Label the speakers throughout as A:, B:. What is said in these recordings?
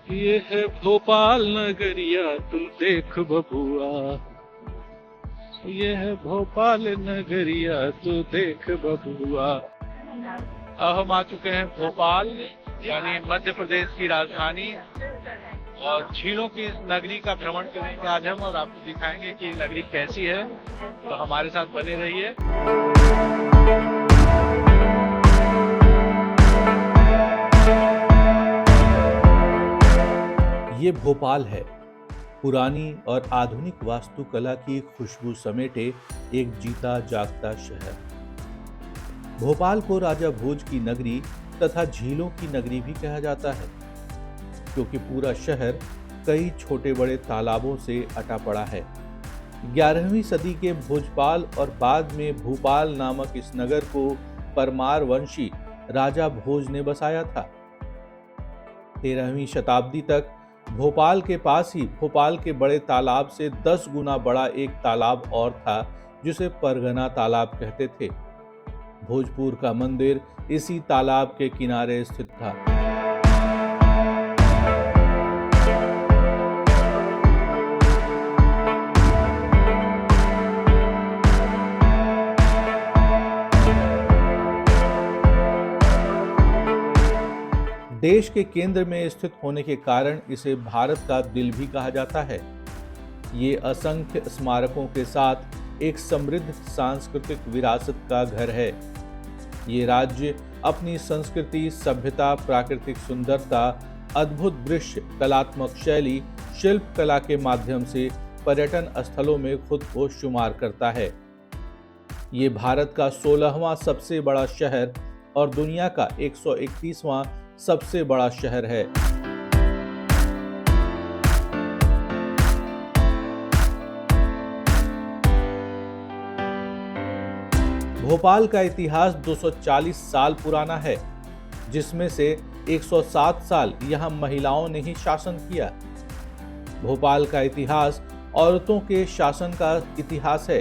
A: ये है भोपाल नगरिया तू देख बबुआ, ये है भोपाल नगरिया तू देख बबुआ। अब हम आ चुके हैं भोपाल, यानी मध्य प्रदेश की राजधानी, और झीलों की इस नगरी का भ्रमण करेंगे आज हम, और आपको दिखाएंगे कि ये नगरी कैसी है। तो हमारे साथ बने रहिए।
B: ये भोपाल है, पुरानी और आधुनिक वास्तुकला की खुशबू समेटे एक जीता जागता शहर। भोपाल को राजा भोज की नगरी तथा झीलों की नगरी भी कहा जाता है, क्योंकि पूरा शहर कई छोटे बड़े तालाबों से अटा पड़ा है। 11वीं सदी के भोजपाल और बाद में भूपाल नामक इस नगर को परमार वंशी राजा भोज ने बसाया था। 13वीं शताब्दी तक भोपाल के पास ही भोपाल के बड़े तालाब से 10 गुना बड़ा एक तालाब और था, जिसे परगना तालाब कहते थे। भोजपुर का मंदिर इसी तालाब के किनारे स्थित था। देश के केंद्र में स्थित होने के कारण इसे भारत का दिल भी कहा जाता है। ये असंख्य स्मारकों के साथ एक समृद्ध सांस्कृतिक विरासत का घर है। ये राज्य अपनी संस्कृति, सभ्यता, प्राकृतिक सुंदरता, अद्भुत दृश्य, कलात्मक शैली, शिल्प कला के माध्यम से पर्यटन स्थलों में खुद को शुमार करता है। ये भारत का 16वां सबसे बड़ा शहर और दुनिया का 131वां सबसे बड़ा शहर है। भोपाल का इतिहास 240 साल पुराना है, जिसमें से 107 साल यहां महिलाओं ने ही शासन किया। भोपाल का इतिहास औरतों के शासन का इतिहास है।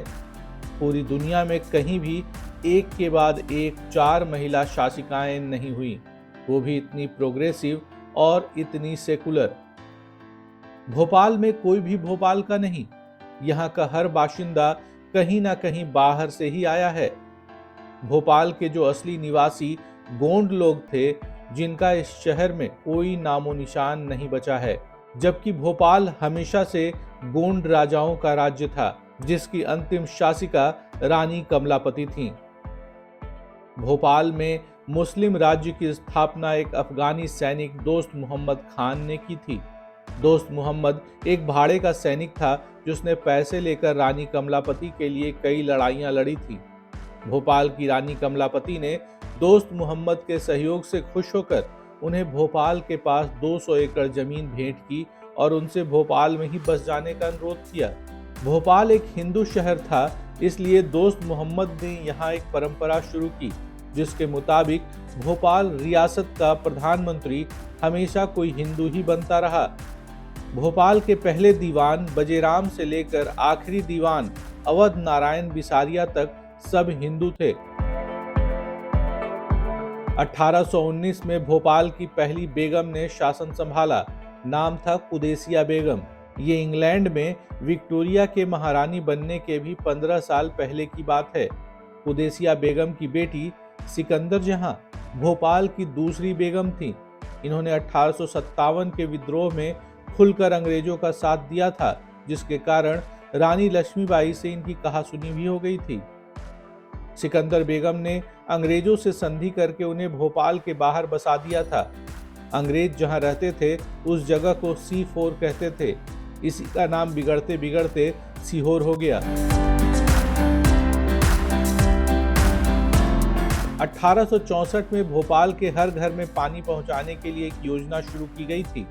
B: पूरी दुनिया में कहीं भी एक के बाद एक 4 महिला शासिकाएं नहीं हुई, वो भी इतनी प्रोग्रेसिव और इतनी सेकुलर। भोपाल में कोई भी भोपाल का नहीं, यहाँ का हर बाशिंदा कहीं ना कहीं बाहर से ही आया है। भोपाल के जो असली निवासी गोंड लोग थे, जिनका इस शहर में कोई नामो निशान नहीं बचा है, जबकि भोपाल हमेशा से गोंड राजाओं का राज्य था, जिसकी अंतिम शासिका रानी कमलापति थीं। भोपाल में मुस्लिम राज्य की स्थापना एक अफगानी सैनिक दोस्त मोहम्मद खान ने की थी। दोस्त मोहम्मद एक भाड़े का सैनिक था, जिसने पैसे लेकर रानी कमलापति के लिए कई लड़ाइयां लड़ी थी। भोपाल की रानी कमलापति ने दोस्त मोहम्मद के सहयोग से खुश होकर उन्हें भोपाल के पास 200 एकड़ जमीन भेंट की और उनसे भोपाल में ही बस जाने का अनुरोध किया। भोपाल एक हिंदू शहर था, इसलिए दोस्त मोहम्मद ने यहाँ एक परंपरा शुरू की, जिसके मुताबिक भोपाल रियासत का प्रधानमंत्री हमेशा कोई हिंदू ही बनता रहा। भोपाल के पहले दीवान बजेराम से लेकर आखिरी दीवान अवध नारायण बिसारिया तक सब हिंदू थे। 1819 में भोपाल की पहली बेगम ने शासन संभाला। नाम था कुदेसिया बेगम। ये इंग्लैंड में विक्टोरिया के महारानी बनने के भी 15 साल पहले की बात है। कुदेसिया बेगम की बेटी सिकंदर जहां भोपाल की दूसरी बेगम थी। इन्होंने 1857 के विद्रोह में खुलकर अंग्रेजों का साथ दिया था, जिसके कारण रानी लक्ष्मीबाई से इनकी कहासुनी भी हो गई थी। सिकंदर बेगम ने अंग्रेजों से संधि करके उन्हें भोपाल के बाहर बसा दिया था। अंग्रेज जहां रहते थे, उस जगह को C4 कहते थे। इसी का नाम बिगड़ते बिगड़ते सीहोर हो गया। 1864 में भोपाल के हर घर में पानी पहुंचाने के लिए एक योजना शुरू की गई थी।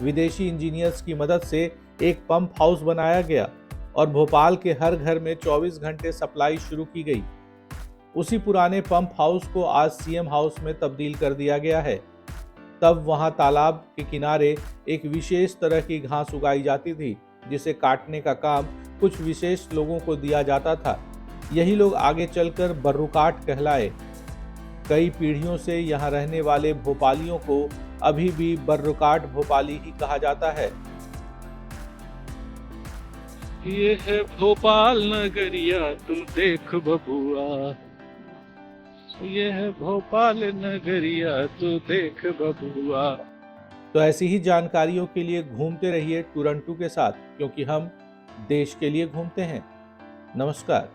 B: विदेशी इंजीनियर्स की मदद से एक पंप हाउस बनाया गया और भोपाल के हर घर में 24 घंटे सप्लाई शुरू की गई। उसी पुराने पंप हाउस को आज CM हाउस में तब्दील कर दिया गया है। तब वहां तालाब के किनारे एक विशेष तरह की घास उगाई जाती थी, जिसे काटने का काम कुछ विशेष लोगों को दिया जाता था। यही लोग आगे चलकर बर्रुकाट कहलाए। कई पीढ़ियों से यहाँ रहने वाले भोपालियों को अभी भी बर्रुकाट भोपाली ही कहा जाता है।
A: ये है भोपाल नगरिया तू देख बबुआ, ये है भोपाल नगरिया तू देख बबुआ।
B: तो ऐसी ही जानकारियों के लिए घूमते रहिए टूरंटू के साथ, क्योंकि हम देश के लिए घूमते हैं। नमस्कार।